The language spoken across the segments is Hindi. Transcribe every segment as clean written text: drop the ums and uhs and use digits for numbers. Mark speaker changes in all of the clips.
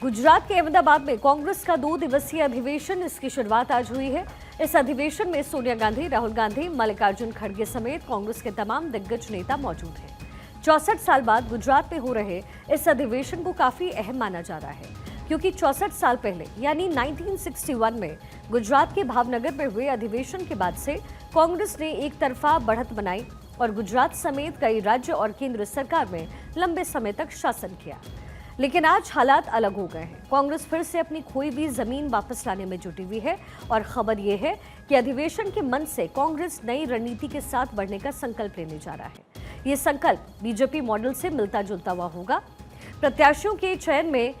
Speaker 1: गुजरात के अहमदाबाद में कांग्रेस का 2 दिवसीय अधिवेशन, इसकी शुरुआत आज हुई है। इस अधिवेशन में सोनिया गांधी, राहुल गांधी, मल्लिकार्जुन खड़गे समेत कांग्रेस के तमाम दिग्गज नेता मौजूद हैं। 64 साल बाद गुजरात में हो रहे इस अधिवेशन को काफी अहम माना जा रहा है, क्योंकि 64 साल पहले यानी 1961 में गुजरात के भावनगर में हुए अधिवेशन के बाद से कांग्रेस ने एक तरफा बढ़त बनाई और गुजरात समेत कई राज्य और केंद्र सरकार में लंबे समय तक शासन किया। लेकिन आज हालात अलग हो गए हैं। कांग्रेस फिर से अपनी खोई हुई जमीन वापस लाने में जुटी हुई है और खबर यह है कि अधिवेशन के मंच से कांग्रेस नई रणनीति के साथ बढ़ने का संकल्प लेने जा रहा है। ये संकल्प बीजेपी मॉडल से मिलता जुलता हुआ होगा। प्रत्याशियों के चयन में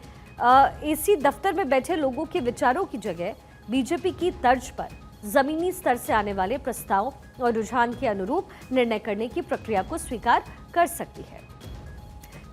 Speaker 1: एसी दफ्तर में बैठे लोगों के विचारों की जगह बीजेपी की तर्ज पर जमीनी स्तर से आने वाले प्रस्ताव और रुझान के अनुरूप निर्णय करने की प्रक्रिया को स्वीकार कर सकती है।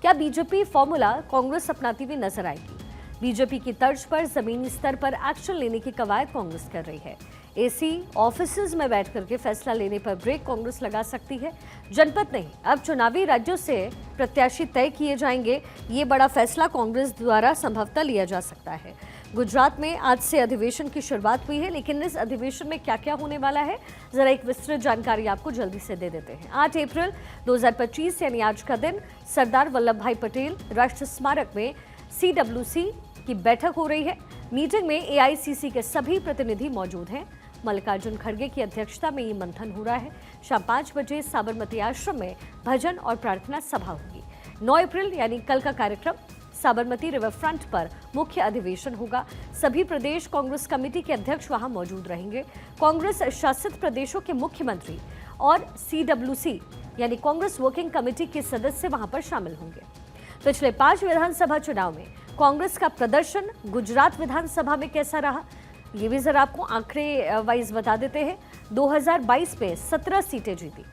Speaker 1: क्या बीजेपी फॉर्मूला कांग्रेस अपनाती हुई नजर आएगी? बीजेपी की तर्ज पर जमीनी स्तर पर एक्शन लेने की कवायद कांग्रेस कर रही है। एसी ऑफिसेज में बैठ करके फैसला लेने पर ब्रेक कांग्रेस लगा सकती है। जनपद नहीं, अब चुनावी राज्यों से प्रत्याशी तय किए जाएंगे। ये बड़ा फैसला कांग्रेस द्वारा संभवतः लिया जा सकता है। गुजरात में आज से अधिवेशन की शुरुआत हुई है, लेकिन इस अधिवेशन में क्या क्या होने वाला है, जरा एक विस्तृत जानकारी आपको जल्दी से दे देते हैं। 8 अप्रैल 2025 यानी आज का दिन सरदार वल्लभ भाई पटेल राष्ट्रीय स्मारक में CWC की बैठक हो रही है। मीटिंग में AICC के सभी प्रतिनिधि मौजूद हैं। मल्लिकार्जुन खड़गे की अध्यक्षता में ये मंथन हो रहा है। शाम 5 बजे साबरमती आश्रम में भजन और प्रार्थना सभा होगी। 9 अप्रैल यानी कल का कार्यक्रम साबरमती रिवर फ्रंट पर मुख्य अधिवेशन होगा। सभी प्रदेश कांग्रेस कमेटी के अध्यक्ष वहां मौजूद रहेंगे। कांग्रेस शासित प्रदेशों के मुख्यमंत्री और CWC यानी कांग्रेस वर्किंग कमेटी के सदस्य वहां पर शामिल होंगे। पिछले 5 विधानसभा चुनाव में कांग्रेस का प्रदर्शन गुजरात विधानसभा में कैसा रहा, ये भी जरा आपको आंकड़े वाइज बता देते हैं। 2022 में 17 सीटें जीती।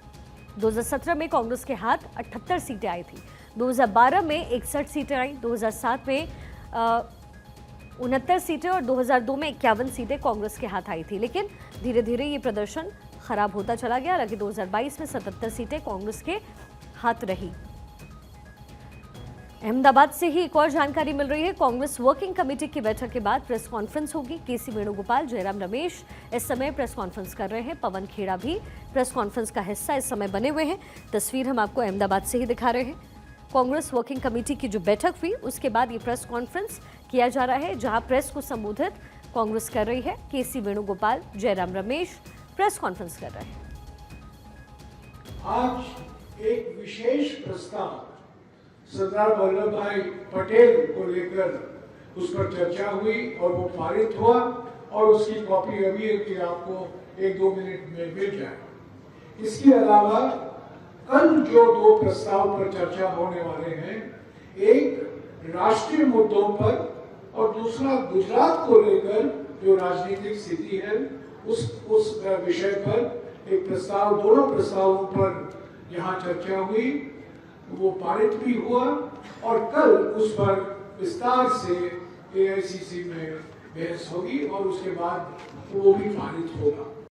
Speaker 1: 2017 में कांग्रेस के हाथ 78 सीटें आई थी। 2012 में 61 सीटें आई। 2007 में 69 सीटें और 2002 में 51 सीटें कांग्रेस के हाथ आई थी। लेकिन धीरे धीरे ये प्रदर्शन खराब होता चला गया। हालांकि 2022 में 77 सीटें कांग्रेस के हाथ रही। अहमदाबाद से ही एक और जानकारी मिल रही है। कांग्रेस वर्किंग कमेटी की बैठक के बाद प्रेस कॉन्फ्रेंस होगी। KC वेणुगोपाल, जयराम रमेश इस समय प्रेस कॉन्फ्रेंस कर रहे हैं। पवन खेड़ा भी प्रेस कॉन्फ्रेंस का हिस्सा इस समय बने हुए हैं। तस्वीर हम आपको अहमदाबाद से ही दिखा रहे हैं। कांग्रेस वर्किंग कमेटी की जो बैठक हुई उसके बाद ये प्रेस कॉन्फ्रेंस किया जा रहा है, जहां प्रेस को संबोधित कांग्रेस कर रही है। KC Venugopal, Jairam Ramesh press conference कर रहे हैं।
Speaker 2: आज एक विशेष प्रस्ताव सरदार वल्लभ भाई पटेल को लेकर उस पर चर्चा हुई और वो पारित हुआ और उसकी कॉपी अभी आपको 1-2 मिनट में मिल जाए। इसके अलावा कल जो 2 प्रस्ताव पर चर्चा होने वाले हैं, एक राष्ट्रीय मुद्दों पर और दूसरा गुजरात को लेकर जो राजनीतिक स्थिति है उस विषय पर एक प्रस्ताव, दोनों प्रस्तावों पर यहाँ चर्चा हुई, वो पारित भी हुआ और कल उस पर विस्तार से AICC में बहस होगी और उसके बाद वो भी पारित होगा।